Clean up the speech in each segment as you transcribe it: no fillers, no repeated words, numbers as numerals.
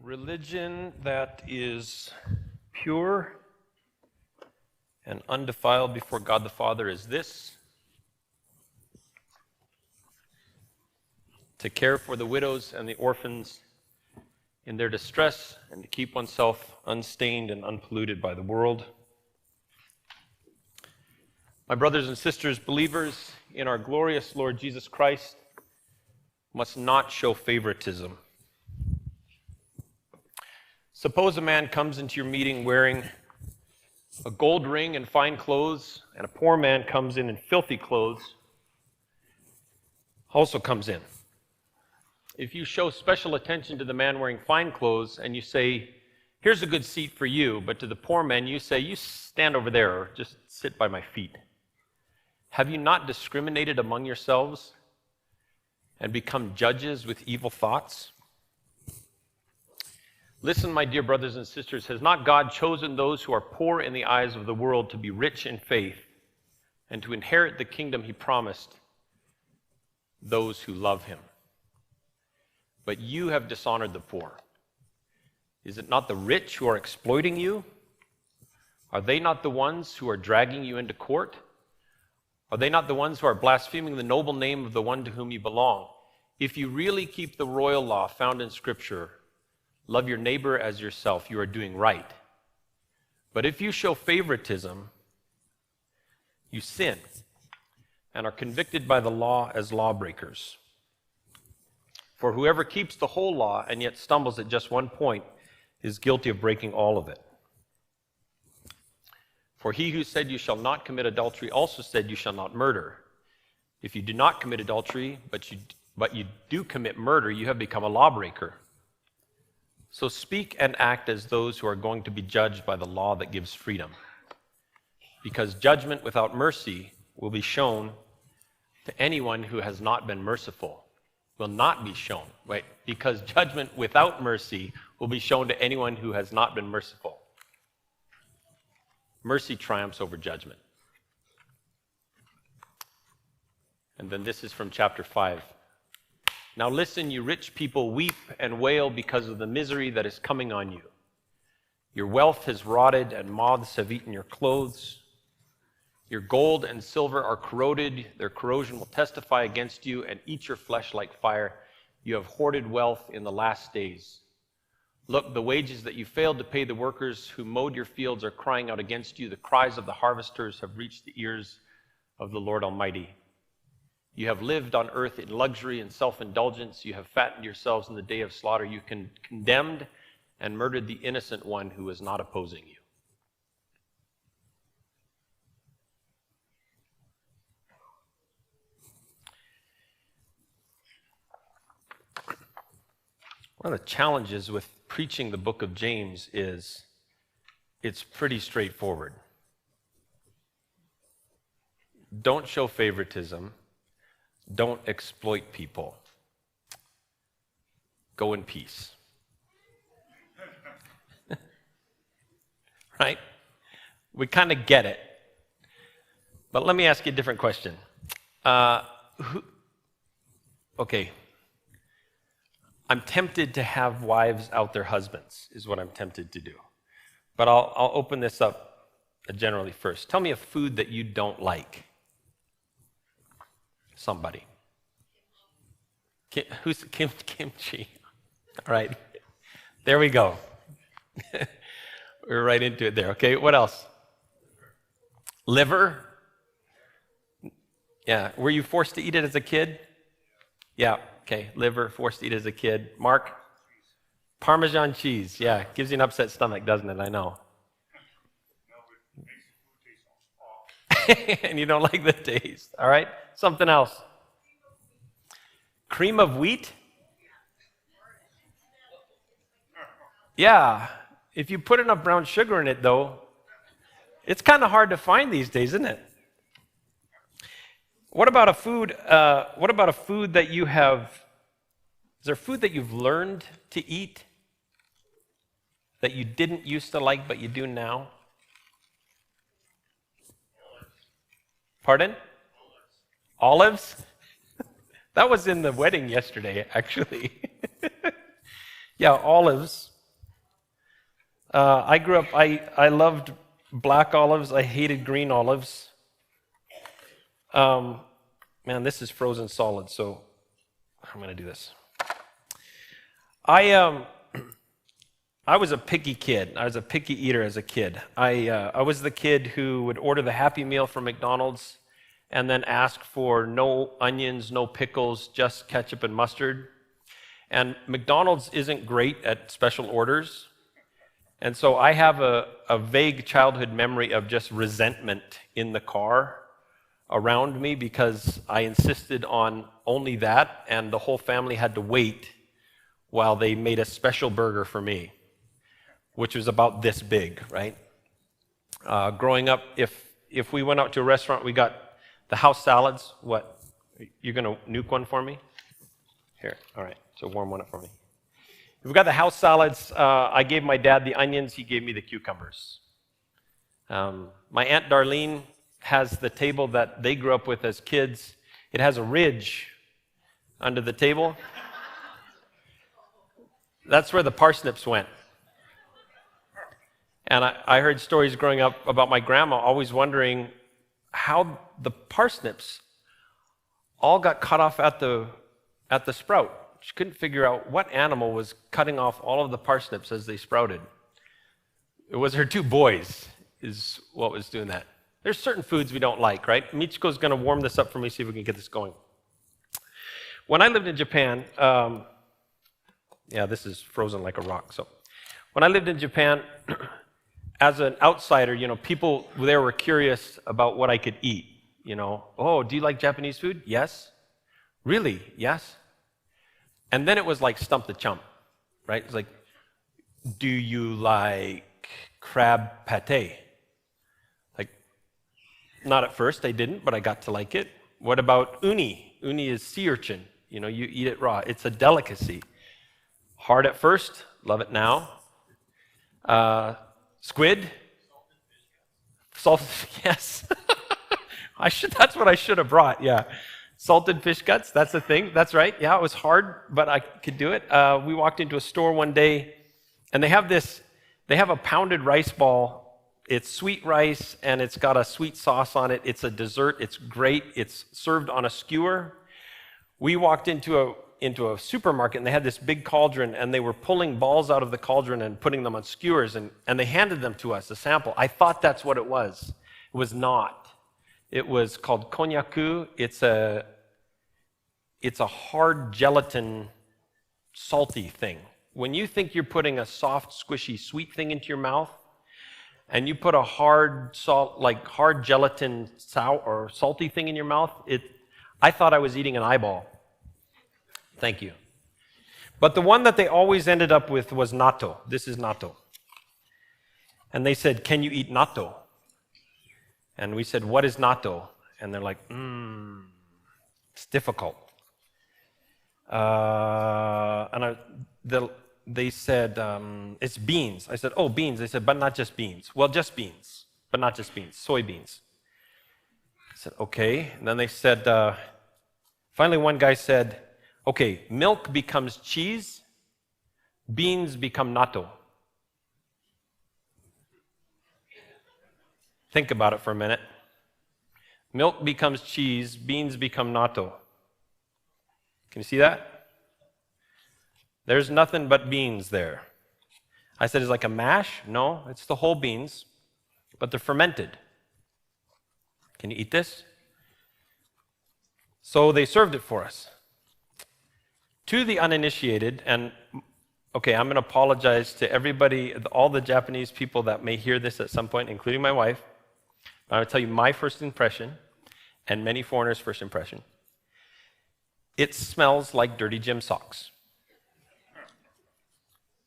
Religion that is pure and undefiled before God the Father is this: to care for the widows and the orphans in their distress and to keep oneself unstained and unpolluted by the world. My brothers and sisters, believers in our glorious Lord Jesus Christ must not show favoritism. Suppose a man comes into your meeting wearing a gold ring and fine clothes, and a poor man comes in filthy clothes, also comes in. If you show special attention to the man wearing fine clothes and you say, "Here's a good seat for you," but to the poor man you say, "You stand over there or just sit by my feet," have you not discriminated among yourselves and become judges with evil thoughts? Listen, my dear brothers and sisters, has not God chosen those who are poor in the eyes of the world to be rich in faith and to inherit the kingdom he promised those who love him? But you have dishonored the poor. Is it not the rich who are exploiting you? Are they not the ones who are dragging you into court? Are they not the ones who are blaspheming the noble name of the one to whom you belong? If you really keep the royal law found in Scripture, love your neighbor as yourself, you are doing right. But if you show favoritism, you sin and are convicted by the law as lawbreakers. For whoever keeps the whole law and yet stumbles at just one point is guilty of breaking all of it. For he who said you shall not commit adultery also said you shall not murder. If you do not commit adultery, but you do commit murder, you have become a lawbreaker. So speak and act as those who are going to be judged by the law that gives freedom. Because judgment without mercy will be shown to anyone who has not been merciful. Will not be shown. Because judgment without mercy will be shown to anyone who has not been merciful. Mercy triumphs over judgment. And then this is from chapter 5. Now listen, you rich people, weep and wail because of the misery that is coming on you. Your wealth has rotted and moths have eaten your clothes. Your gold and silver are corroded. Their corrosion will testify against you and eat your flesh like fire. You have hoarded wealth in the last days. Look, the wages that you failed to pay the workers who mowed your fields are crying out against you. The cries of the harvesters have reached the ears of the Lord Almighty. You have lived on earth in luxury and self-indulgence. You have fattened yourselves in the day of slaughter. You condemned and murdered the innocent one who was not opposing you. One of the challenges with preaching the book of James is it's pretty straightforward. Don't show favoritism. Don't exploit people. Go in peace. Right? We kind of get it. But let me ask you a different question. Okay. I'm tempted to have wives out their husbands, is what I'm tempted to do. But I'll open this up generally first. Tell me a food that you don't like. Somebody. Who's kimchi? All right. There we go. We're right into it there. Okay, what else? Liver? Yeah. Were you forced to eat it as a kid? Yeah. Okay, liver, forced to eat as a kid. Mark? Parmesan cheese. Yeah, gives you an upset stomach, doesn't it? I know. And you don't like the taste. All right, something else. Cream of wheat? Yeah, if you put enough brown sugar in it, though, it's kind of hard to find these days, isn't it? What about a food that you have, is there food that you've learned to eat that you didn't used to like but you do now? Pardon? Olives? That was in the wedding yesterday, actually. Yeah, olives. I grew up, I loved black olives. I hated green olives. Man, this is frozen solid, so I'm going to do this. I was a picky kid. I was a picky eater as a kid. I was the kid who would order the Happy Meal from McDonald's and then ask for no onions, no pickles, just ketchup and mustard. And McDonald's isn't great at special orders. And so I have a vague childhood memory of just resentment in the car around me because I insisted on only that, and the whole family had to wait while they made a special burger for me, which was about this big, right? Growing up, if we went out to a restaurant, we got the house salads. What? You're going to nuke one for me? Here, all right, so warm one up for me. If we got the house salads, I gave my dad the onions, he gave me the cucumbers. My Aunt Darlene has the table that they grew up with as kids. It has a ridge under the table. That's where the parsnips went. And I heard stories growing up about my grandma always wondering how the parsnips all got cut off at the sprout. She couldn't figure out what animal was cutting off all of the parsnips as they sprouted. It was her two boys is what was doing that. There's certain foods we don't like, right? Michiko's going to warm this up for me, see if we can get this going. When I lived in Japan, this is frozen like a rock. So when I lived in Japan, as an outsider, people there were curious about what I could eat. Oh, do you like Japanese food? Yes. Really? Yes. And then it was like stump the chump, right? It's like, do you like crab pate? Like, not at first, I didn't, but I got to like it. What about uni? Uni is sea urchin. You eat it raw. It's a delicacy. Hard at first, love it now. Squid? Salt, yes. That's what I should have brought, yeah. Salted fish guts, that's the thing. That's right. Yeah, it was hard, but I could do it. We walked into a store one day, and they have a pounded rice ball. It's sweet rice, and it's got a sweet sauce on it. It's a dessert. It's great. It's served on a skewer. We walked into a supermarket, and they had this big cauldron, and they were pulling balls out of the cauldron and putting them on skewers, and they handed them to us, a sample. I thought that's what it was. It was not. It was called konnyaku. It's a hard gelatin, salty thing. When you think you're putting a soft, squishy, sweet thing into your mouth, and you put a hard gelatin sour or salty thing in your mouth, I thought I was eating an eyeball. Thank you. But the one that they always ended up with was natto. This is natto. And they said, "Can you eat natto?" And we said, "What is natto?" And they're like, it's difficult. They said, "It's beans." I said, "Oh, beans." They said, "But not just beans." "Well, just beans, but not just beans, soybeans." I said, "Okay." And then they said, finally one guy said, "Okay, milk becomes cheese, beans become natto." Think about it for a minute. Milk becomes cheese, beans become natto. Can you see that? There's nothing but beans there. I said, "It's like a mash?" "No, it's the whole beans, but they're fermented." "Can you eat this?" So they served it for us. To the uninitiated, and okay, I'm going to apologize to everybody, all the Japanese people that may hear this at some point, including my wife. I'm going to tell you my first impression, and many foreigners' first impression. It smells like dirty gym socks.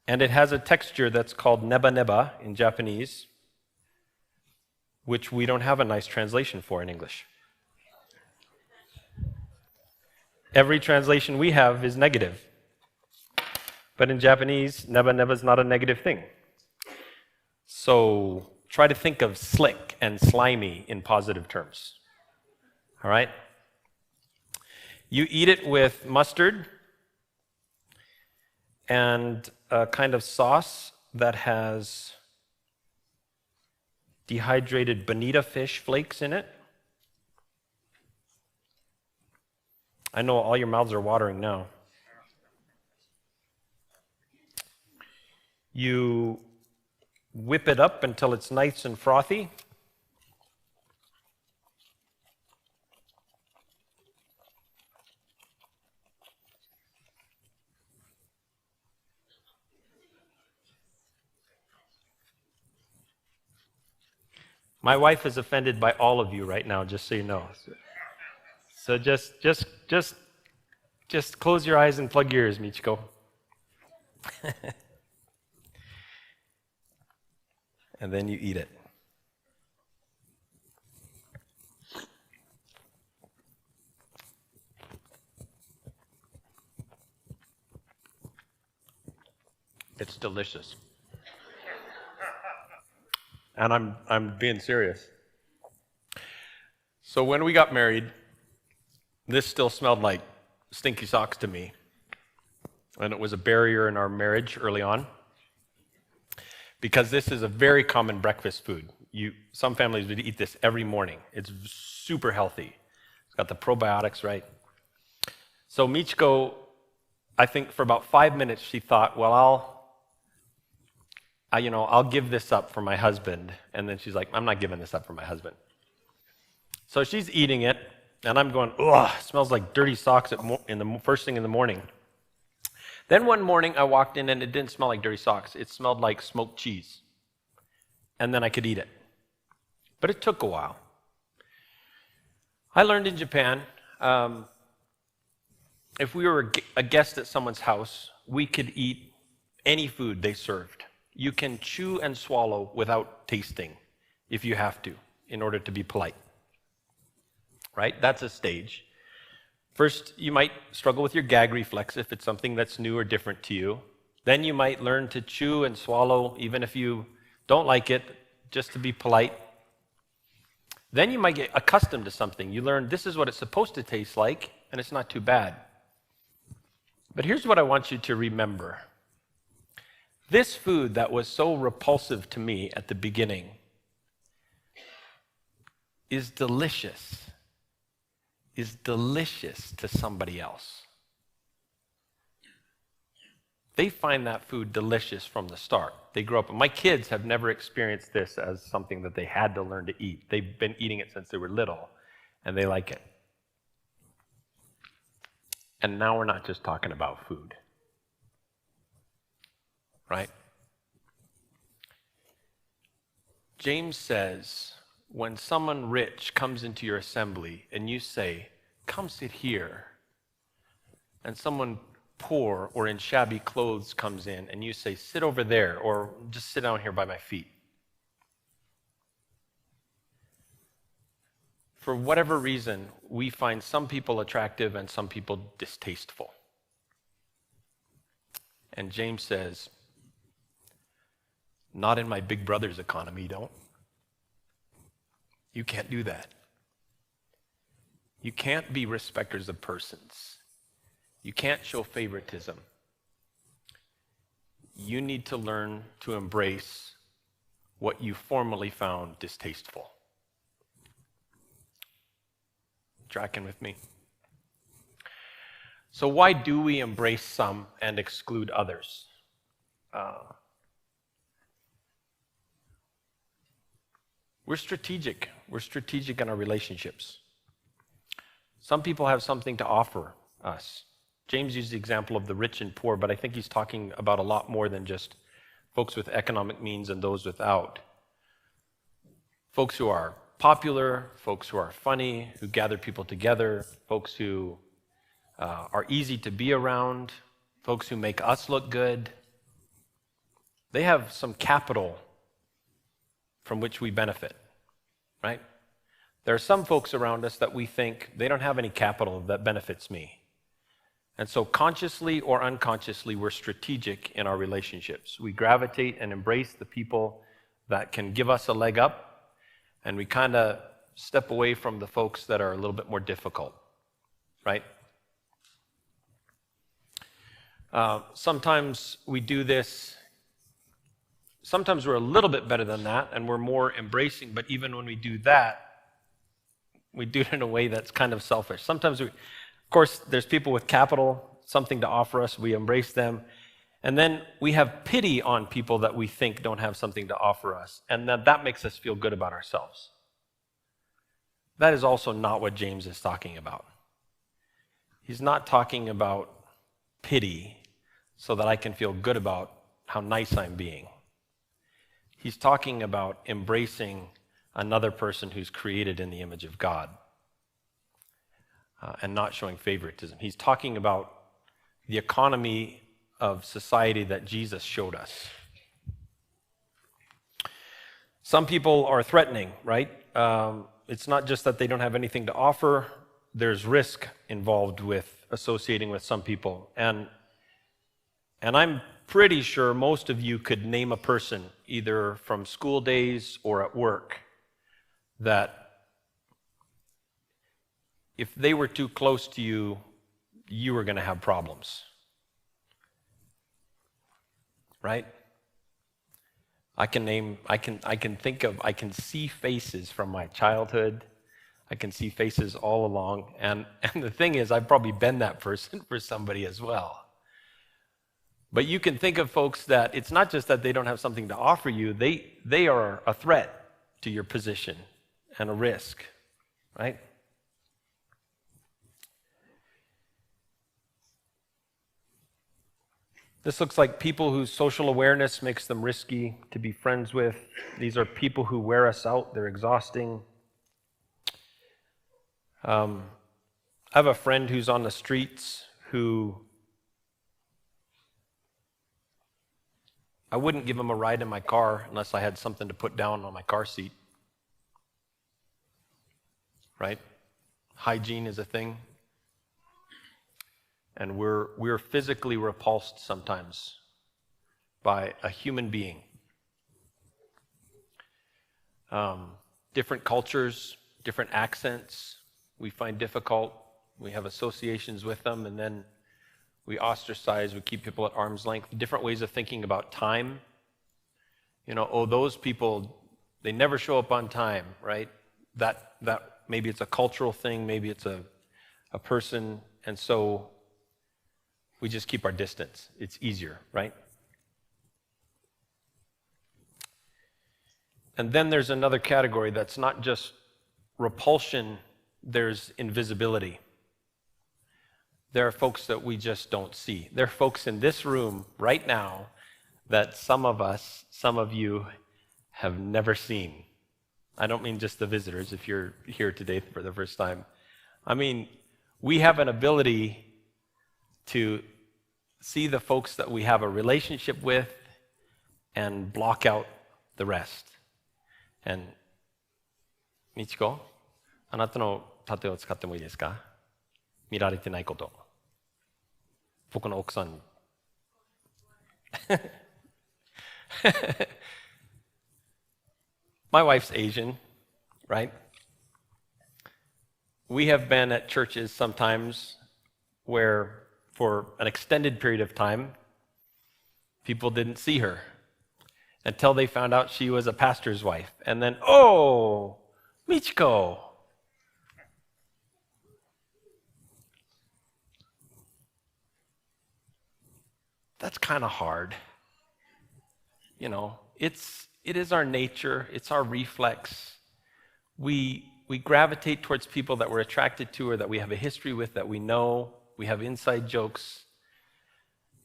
And it has a texture that's called neba-neba in Japanese, which we don't have a nice translation for in English. Every translation we have is negative. But in Japanese, neba-neba is not a negative thing. So try to think of slick and slimy in positive terms. All right? You eat it with mustard and a kind of sauce that has dehydrated bonita fish flakes in it. I know all your mouths are watering now. You whip it up until it's nice and frothy. My wife is offended by all of you right now, just so you know. So just close your eyes and plug your ears, Michiko. And then you eat it. It's delicious. And I'm being serious. So when we got married, this still smelled like stinky socks to me. And it was a barrier in our marriage early on. Because this is a very common breakfast food. Some families would eat this every morning. It's super healthy. It's got the probiotics, right? So Michiko, I think for about 5 minutes, she thought, well, I'll give this up for my husband. And then she's like, I'm not giving this up for my husband. So she's eating it, and I'm going, ugh, it smells like dirty socks first thing in the morning. Then one morning I walked in and it didn't smell like dirty socks. It smelled like smoked cheese. And then I could eat it. But it took a while. I learned in Japan, if we were a guest at someone's house, we could eat any food they served. You can chew and swallow without tasting if you have to, in order to be polite. Right? That's a stage. First, you might struggle with your gag reflex if it's something that's new or different to you. Then you might learn to chew and swallow, even if you don't like it, just to be polite. Then you might get accustomed to something. You learn this is what it's supposed to taste like, and it's not too bad. But here's what I want you to remember. This food that was so repulsive to me at the beginning is delicious to somebody else. They find that food delicious from the start. They grow up. My kids have never experienced this as something that they had to learn to eat. They've been eating it since they were little, and they like it. And now we're not just talking about food. Right? James says, when someone rich comes into your assembly and you say, come sit here, and someone poor or in shabby clothes comes in and you say, sit over there, or just sit down here by my feet. For whatever reason, we find some people attractive and some people distasteful. And James says, not in my big brother's economy, don't. You can't do that. You can't be respecters of persons. You can't show favoritism. You need to learn to embrace what you formerly found distasteful. Tracking with me? So why do we embrace some and exclude others? We're strategic. We're strategic in our relationships. Some people have something to offer us. James used the example of the rich and poor, but I think he's talking about a lot more than just folks with economic means and those without. Folks who are popular, folks who are funny, who gather people together, folks who are easy to be around, folks who make us look good. They have some capital from which we benefit, right? There are some folks around us that we think they don't have any capital that benefits me. And so consciously or unconsciously, we're strategic in our relationships. We gravitate and embrace the people that can give us a leg up, and we kind of step away from the folks that are a little bit more difficult, right? Sometimes we do this sometimes we're a little bit better than that, and we're more embracing, but even when we do that, we do it in a way that's kind of selfish. Sometimes of course, there's people with capital, something to offer us, we embrace them. And then we have pity on people that we think don't have something to offer us. And that makes us feel good about ourselves. That is also not what James is talking about. He's not talking about pity so that I can feel good about how nice I'm being. He's talking about embracing another person who's created in the image of God and not showing favoritism. He's talking about the economy of society that Jesus showed us. Some people are threatening, right? It's not just that they don't have anything to offer. There's risk involved with associating with some people. And I'm pretty sure most of you could name a person, either from school days or at work, that if they were too close to you, you were going to have problems. Right? I can see faces from my childhood. I can see faces all along. And the thing is, I've probably been that person for somebody as well. But you can think of folks that it's not just that they don't have something to offer you, they are a threat to your position and a risk, right? This looks like people whose social awareness makes them risky to be friends with. These are people who wear us out. They're exhausting. I have a friend who's on the streets who I wouldn't give him a ride in my car unless I had something to put down on my car seat. Right? Hygiene is a thing. And we're physically repulsed sometimes by a human being. Different cultures, different accents, we find difficult. We have associations with them, and then we ostracize, we keep people at arm's length. Different ways of thinking about time. Those people, they never show up on time, right? That maybe it's a cultural thing, maybe it's a person, and so we just keep our distance. It's easier, right? And then there's another category that's not just repulsion, there's invisibility. There are folks that we just don't see. There are folks in this room right now that some of you have never seen. I don't mean just the visitors, if you're here today for the first time. I mean, we have an ability to see the folks that we have a relationship with and block out the rest. And, Michiko, あなたの盾を使ってもいいですか？見られてないこと。僕の奥さんに。My wife's Asian, right? We have been at churches sometimes where for an extended period of time, people didn't see her until they found out she was a pastor's wife. And then, oh, Michiko. That's kind of hard. It is our nature, it's our reflex. We gravitate towards people that we're attracted to or that we have a history with, that we know. We have inside jokes,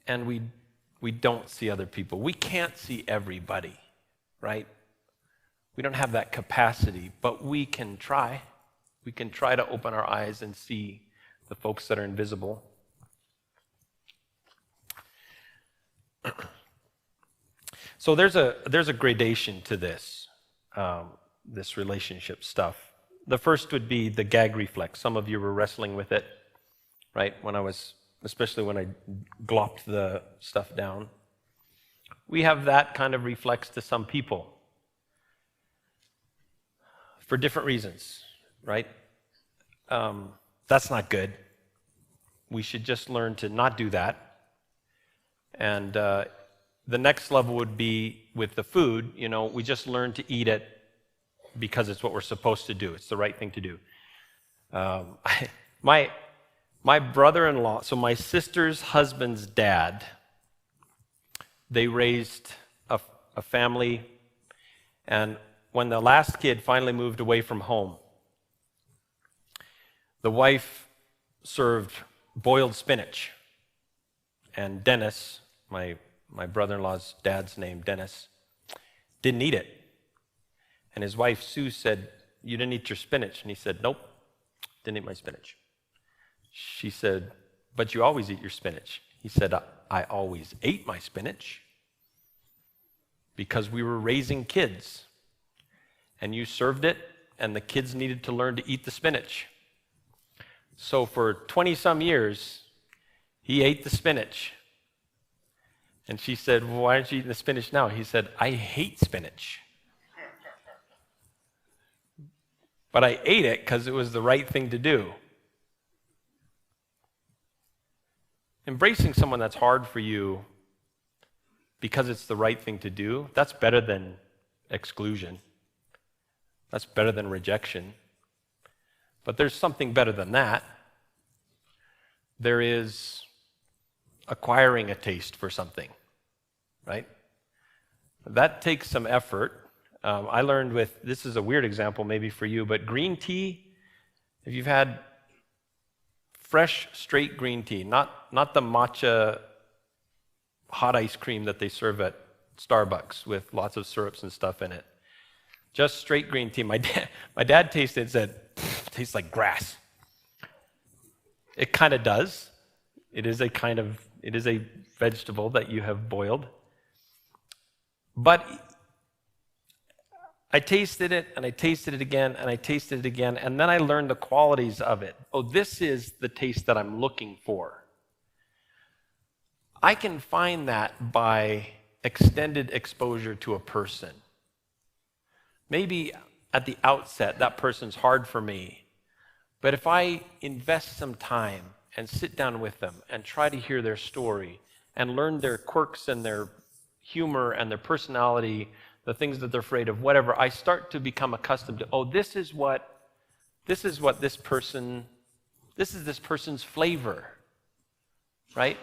and we don't see other people. We can't see everybody, right? We don't have that capacity, but we can try. We can try to open our eyes and see the folks that are invisible. So there's a gradation to this relationship stuff. The first would be the gag reflex. Some of you were wrestling with it, right? Especially when I glopped the stuff down. We have that kind of reflex to some people for different reasons, right? That's not good. We should just learn to not do that. And the next level would be with the food. We just learn to eat it because it's what we're supposed to do. It's the right thing to do. My brother-in-law, so my sister's husband's dad, they raised a family, and when the last kid finally moved away from home, the wife served boiled spinach. And Dennis, my brother-in-law's dad's name, Dennis, didn't eat it. And his wife, Sue, said, "You didn't eat your spinach." And he said, "Nope, didn't eat my spinach." She said, "But you always eat your spinach." He said, "I always ate my spinach because we were raising kids. And you served it, and the kids needed to learn to eat the spinach." So for 20-some years, he ate the spinach. And she said, "Well, why aren't you eating the spinach now?" He said, "I hate spinach. But I ate it because it was the right thing to do." Embracing someone that's hard for you because it's the right thing to do, that's better than exclusion. That's better than rejection. But there's something better than that. There is acquiring a taste for something, right? That takes some effort. I learned this is a weird example maybe for you, but green tea, if you've had fresh, straight green tea, not the matcha hot ice cream that they serve at Starbucks with lots of syrups and stuff in it. Just straight green tea. My dad tasted it and said, "It tastes like grass." It kind of does. It is a vegetable that you have boiled. But I tasted it, and I tasted it again, and I tasted it again, and then I learned the qualities of it. Oh, this is the taste that I'm looking for. I can find that by extended exposure to a person. Maybe at the outset, that person's hard for me, but if I invest some time and sit down with them and try to hear their story and learn their quirks and their humor and their personality, the things that they're afraid of, whatever, I start to become accustomed to, this is this person's flavor, right?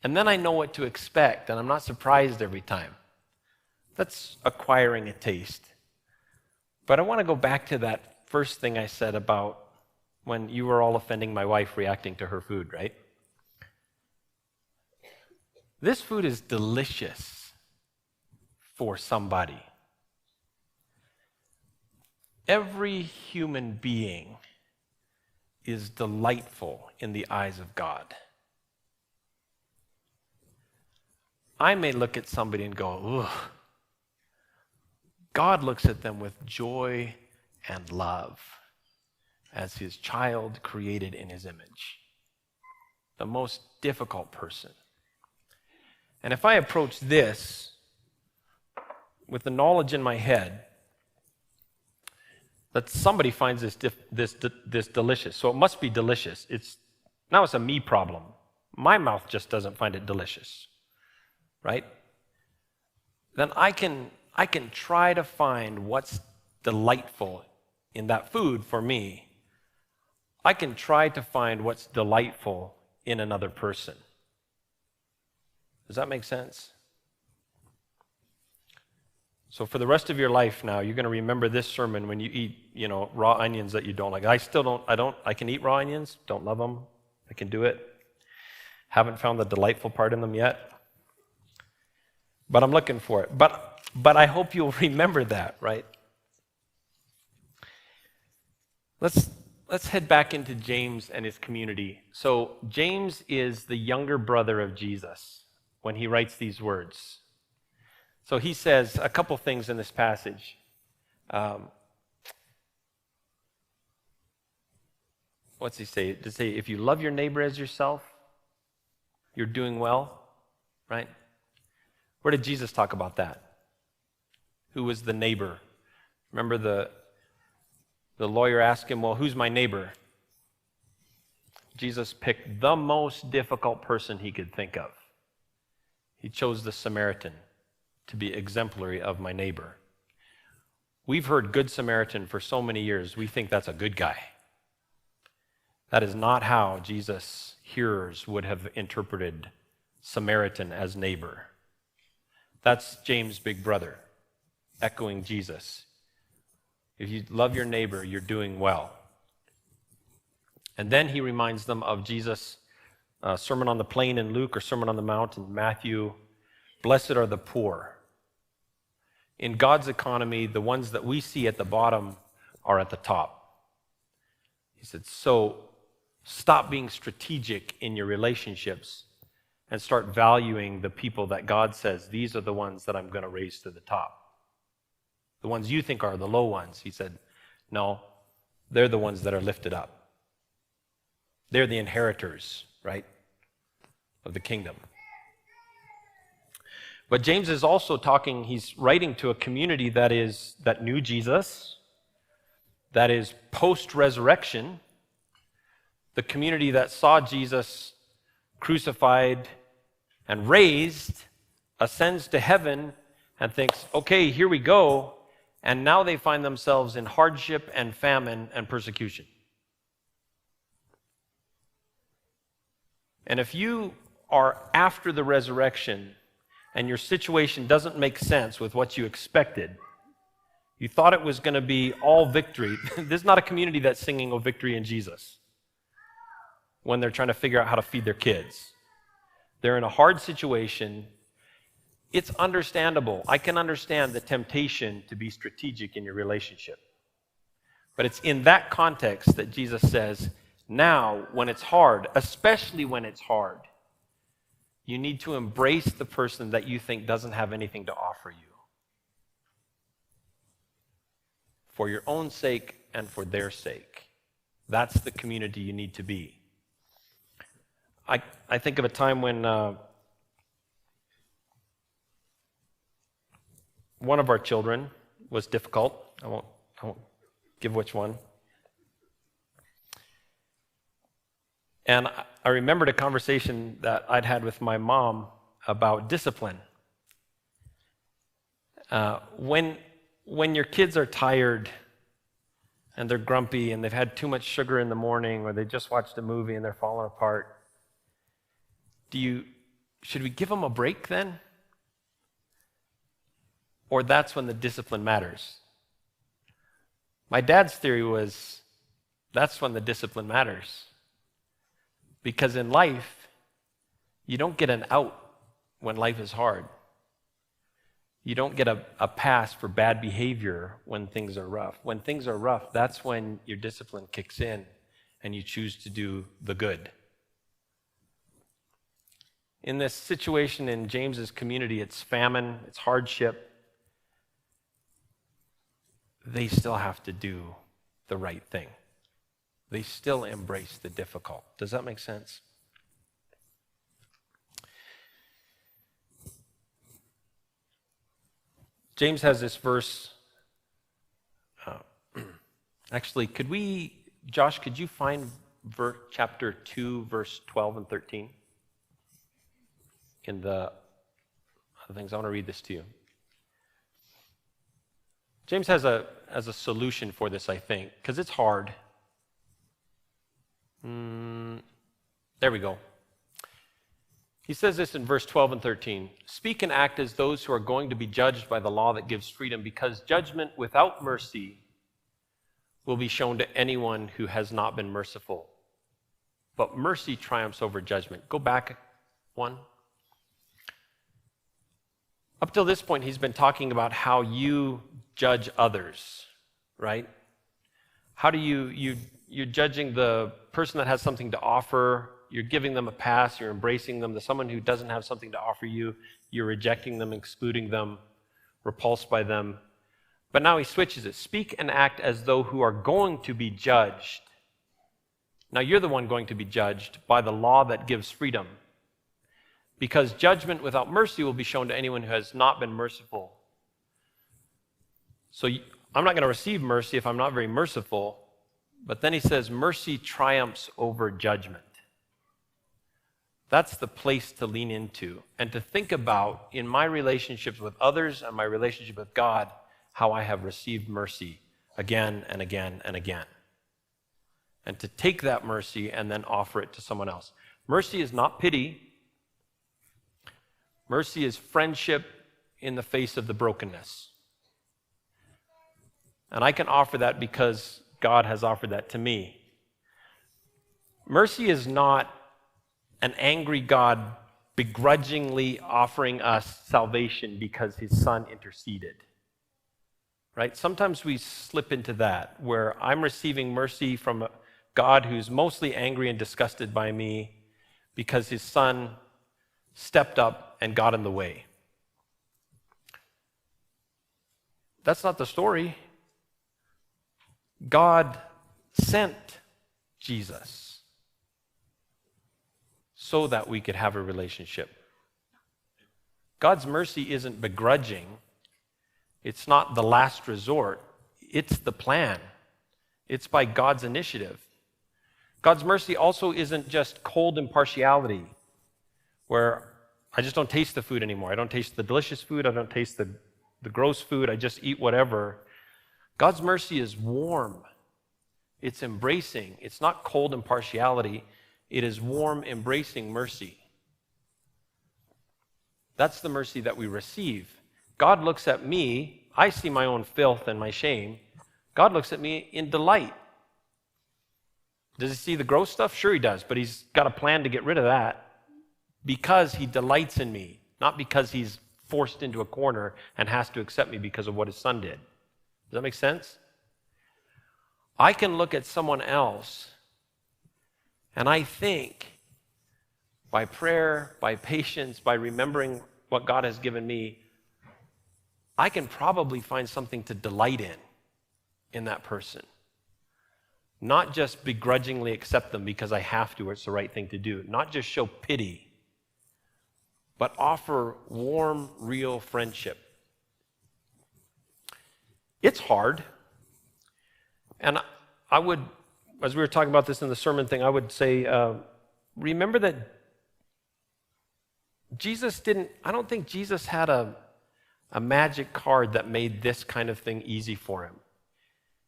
And then I know what to expect, and I'm not surprised every time. That's acquiring a taste. But I want to go back to that first thing I said about when you were all offending my wife reacting to her food, right? This food is delicious for somebody. Every human being is delightful in the eyes of God. I may look at somebody and go, ugh. God looks at them with joy and love as his child created in his image. The most difficult person. And if I approach this with the knowledge in my head that somebody finds this delicious, so it must be delicious. Now it's a me problem. My mouth just doesn't find it delicious, right? Then I can try to find what's delightful in that food for me. I can try to find what's delightful in another person. Does that make sense? So for the rest of your life now, you're going to remember this sermon when you eat, raw onions that you don't like. I can eat raw onions, don't love them. I can do it. Haven't found the delightful part in them yet. But I'm looking for it. But I hope you'll remember that, right? Let's head back into James and his community. So James is the younger brother of Jesus when he writes these words. So he says a couple things in this passage. What's he say? Does he say, if you love your neighbor as yourself, you're doing well, right? Where did Jesus talk about that? Who was the neighbor? Remember the lawyer asked him, well, who's my neighbor? Jesus picked the most difficult person he could think of. He chose the Samaritan to be exemplary of my neighbor. We've heard Good Samaritan for so many years, we think that's a good guy. That is not how Jesus' hearers would have interpreted Samaritan as neighbor. That's James' big brother, echoing Jesus. If you love your neighbor, you're doing well. And then he reminds them of Jesus' Sermon on the Plain in Luke or Sermon on the Mount in Matthew. Blessed are the poor. In God's economy, the ones that we see at the bottom are at the top. He said, so stop being strategic in your relationships and start valuing the people that God says, these are the ones that I'm going to raise to the top. The ones you think are the low ones. He said, no, they're the ones that are lifted up. They're the inheritors, right, of the kingdom. But James is also talking, he's writing to a community that knew Jesus, that is post-resurrection, the community that saw Jesus crucified and raised, ascends to heaven and thinks, okay, here we go. And now they find themselves in hardship and famine and persecution. And if you are after the resurrection and your situation doesn't make sense with what you expected, you thought it was going to be all victory. This is not a community that's singing "Oh, victory in Jesus" when they're trying to figure out how to feed their kids. They're in a hard situation. It's understandable. I can understand the temptation to be strategic in your relationship. But it's in that context that Jesus says, now, when it's hard, especially when it's hard, you need to embrace the person that you think doesn't have anything to offer you. For your own sake and for their sake. That's the community you need to be. I think of a time when one of our children was difficult. I won't give which one. And I remembered a conversation that I'd had with my mom about discipline. When your kids are tired and they're grumpy and they've had too much sugar in the morning or they just watched a movie and they're falling apart, should we give them a break then? Or that's when the discipline matters? My dad's theory was that's when the discipline matters. Because in life, you don't get an out when life is hard. You don't get a pass for bad behavior when things are rough. When things are rough, that's when your discipline kicks in and you choose to do the good. In this situation in James's community, it's famine, it's hardship. They still have to do the right thing. They still embrace the difficult. Does that make sense? James has this verse. Actually, Josh, could you find chapter 2, verse 12 and 13? In the other things, I want to read this to you. James has a solution for this, I think, because it's hard. There we go. He says this in verse 12 and 13. Speak and act as those who are going to be judged by the law that gives freedom, because judgment without mercy will be shown to anyone who has not been merciful. But mercy triumphs over judgment. Go back one. Up till this point, he's been talking about how you judge others, right? How do you're judging the person that has something to offer, you're giving them a pass, you're embracing them. The someone who doesn't have something to offer you, you're rejecting them, excluding them, repulsed by them. But now he switches it. Speak and act as though who are going to be judged. Now you're the one going to be judged by the law that gives freedom. Because judgment without mercy will be shown to anyone who has not been merciful. So I'm not going to receive mercy if I'm not very merciful. But then he says, mercy triumphs over judgment. That's the place to lean into and to think about in my relationships with others and my relationship with God, how I have received mercy again and again and again. And to take that mercy and then offer it to someone else. Mercy is not pity. Mercy is friendship in the face of the brokenness. And I can offer that because God has offered that to me. Mercy is not an angry God begrudgingly offering us salvation because his son interceded. Right? Sometimes we slip into that, where I'm receiving mercy from a God who's mostly angry and disgusted by me because his son stepped up and got in the way. That's not the story. God sent Jesus so that we could have a relationship. God's mercy isn't begrudging. It's not the last resort. It's the plan. It's by God's initiative. God's mercy also isn't just cold impartiality, where I just don't taste the food anymore. I don't taste the delicious food. I don't taste the gross food. I just eat whatever. God's mercy is warm. It's embracing. It's not cold impartiality. It is warm, embracing mercy. That's the mercy that we receive. God looks at me. I see my own filth and my shame. God looks at me in delight. Does he see the gross stuff? Sure he does, but he's got a plan to get rid of that because he delights in me, not because he's forced into a corner and has to accept me because of what his son did. Does that make sense? I can look at someone else and I think by prayer, by patience, by remembering what God has given me, I can probably find something to delight in that person. Not just begrudgingly accept them because I have to or it's the right thing to do. Not just show pity, but offer warm, real friendship. It's hard. And I would, as we were talking about this in the sermon thing, I would say, remember that I don't think Jesus had a magic card that made this kind of thing easy for him.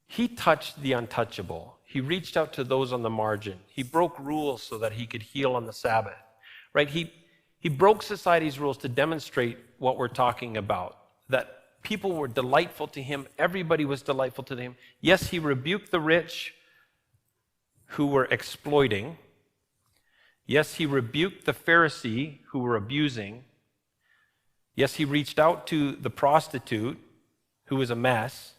He touched the untouchable. He reached out to those on the margin. He broke rules so that he could heal on the Sabbath. Right? He broke society's rules to demonstrate what we're talking about, that people were delightful to him. Everybody was delightful to him. Yes, he rebuked the rich who were exploiting. Yes, he rebuked the Pharisee who were abusing. Yes, he reached out to the prostitute who was a mess.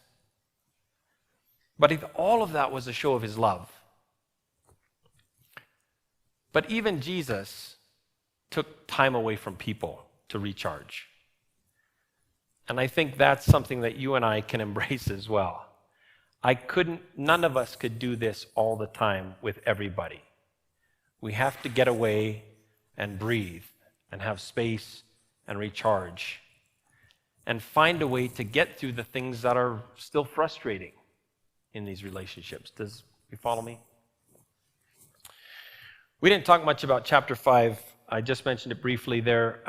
But if all of that was a show of his love. But even Jesus took time away from people to recharge. And I think that's something that you and I can embrace as well. None of us could do this all the time with everybody. We have to get away and breathe and have space and recharge and find a way to get through the things that are still frustrating in these relationships. Does you follow me? We didn't talk much about chapter 5. I just mentioned it briefly there.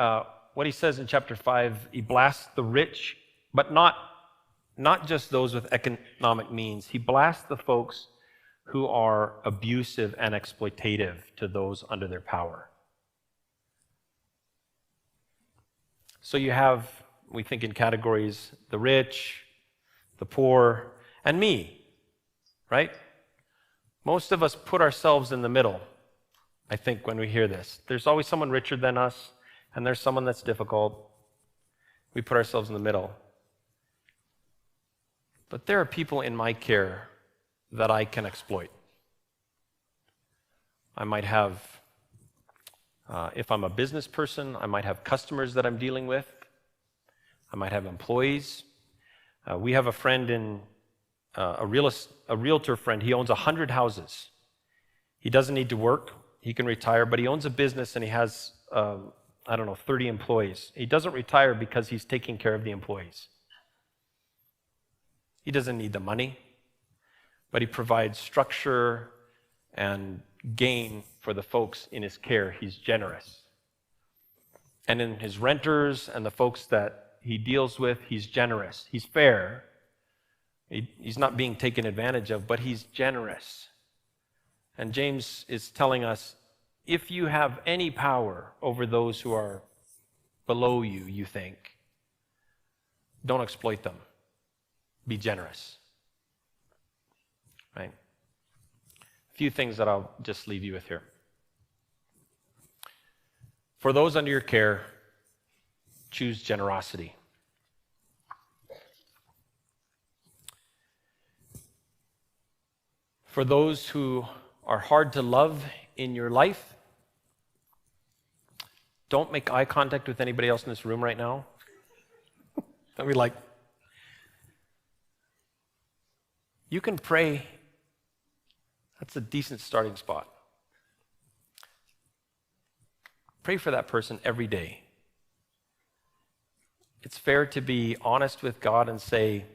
What he says in chapter 5, he blasts the rich, but not just those with economic means. He blasts the folks who are abusive and exploitative to those under their power. So you have, we think in categories, the rich, the poor, and me, right? Most of us put ourselves in the middle, I think, when we hear this. There's always someone richer than us, and there's someone that's difficult. We put ourselves in the middle. But there are people in my care that I can exploit. I might have, if I'm a business person, I might have customers that I'm dealing with. I might have employees. We have a friend a realtor friend. He owns 100 houses. He doesn't need to work. He can retire, but he owns a business and he has, 30 employees. He doesn't retire because he's taking care of the employees. He doesn't need the money, but he provides structure and gain for the folks in his care, he's generous. And in his renters and the folks that he deals with, he's generous. He's fair. He's not being taken advantage of, but he's generous. And James is telling us, if you have any power over those who are below you, you think, don't exploit them. Be generous. Right? A few things that I'll just leave you with here. For those under your care, choose generosity. For those who are hard to love in your life, don't make eye contact with anybody else in this room right now. Don't be like, you can pray. That's a decent starting spot. Pray for that person every day. It's fair to be honest with God and say,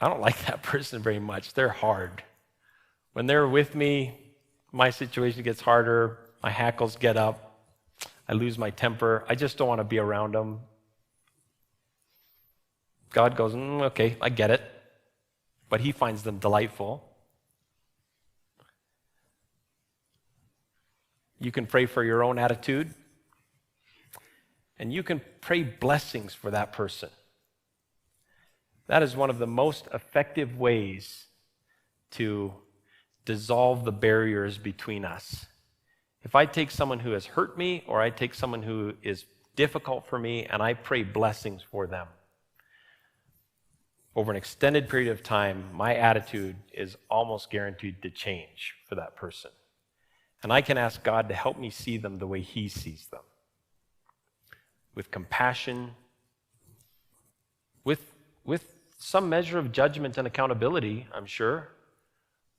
I don't like that person very much. They're hard. When they're with me, my situation gets harder. My hackles get up. I lose my temper. I just don't want to be around them. God goes, okay, I get it. But he finds them delightful. You can pray for your own attitude. And you can pray blessings for that person. That is one of the most effective ways to dissolve the barriers between us. If I take someone who has hurt me, or I take someone who is difficult for me, and I pray blessings for them, over an extended period of time, my attitude is almost guaranteed to change for that person. And I can ask God to help me see them the way he sees them. With compassion, with some measure of judgment and accountability, I'm sure,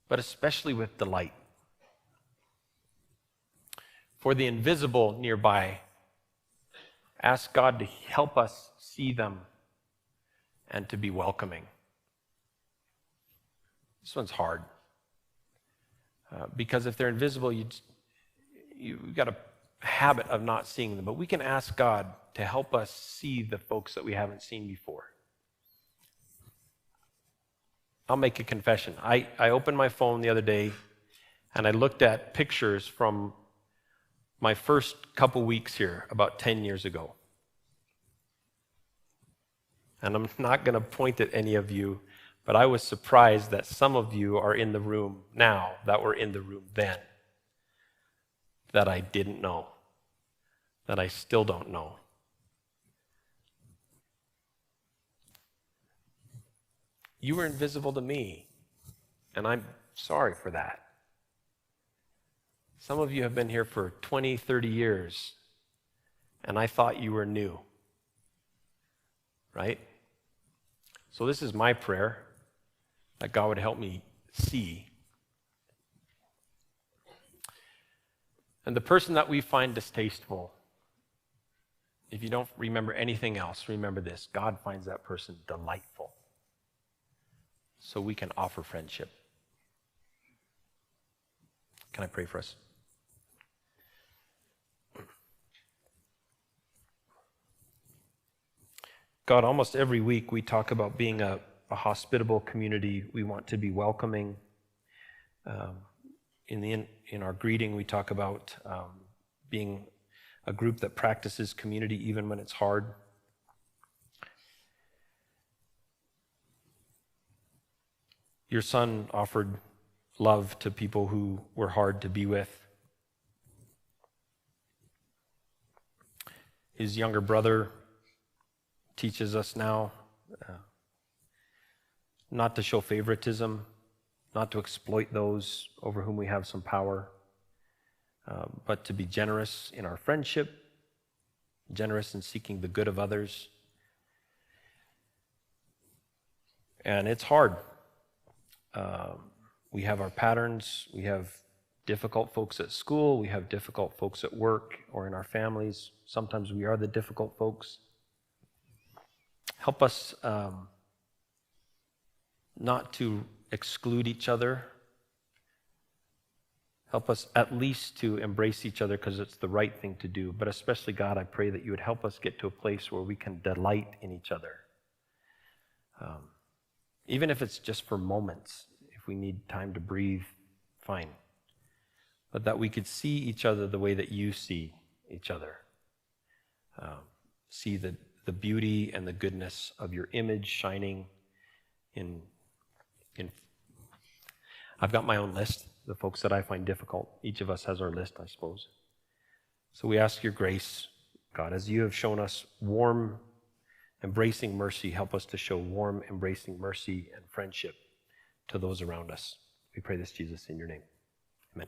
but especially with delight. For the invisible nearby, ask God to help us see them and to be welcoming. This one's hard. Because if they're invisible, you've got a habit of not seeing them. But we can ask God to help us see the folks that we haven't seen before. I'll make a confession. I opened my phone the other day and I looked at pictures from my first couple weeks here about 10 years ago. And I'm not going to point at any of you, but I was surprised that some of you are in the room now that were in the room then that I didn't know, that I still don't know. You were invisible to me, and I'm sorry for that. Some of you have been here for 20, 30 years, and I thought you were new, right? So this is my prayer, that God would help me see. And the person that we find distasteful, if you don't remember anything else, remember this: God finds that person delightful. So we can offer friendship. Can I pray for us? God, almost every week we talk about being a hospitable community. We want to be welcoming. In our greeting, we talk about being a group that practices community even when it's hard. Your son offered love to people who were hard to be with. His younger brother teaches us now not to show favoritism, not to exploit those over whom we have some power, but to be generous in our friendship, generous in seeking the good of others. And it's hard. We have our patterns. We have difficult folks at school. We have difficult folks at work or in our families. Sometimes we are the difficult folks. Help us not to exclude each other, Help us at least to embrace each other because it's the right thing to do. But especially, God, I pray that you would help us get to a place where we can delight in each other. Even if it's just for moments, if we need time to breathe, fine. But that we could see each other the way that you see each other. See the beauty and the goodness of your image shining in. I've got my own list, the folks that I find difficult. Each of us has our list, I suppose. So we ask your grace, God, as you have shown us warm, embracing mercy, help us to show warm, embracing mercy and friendship to those around us. We pray this, Jesus, in your name. Amen.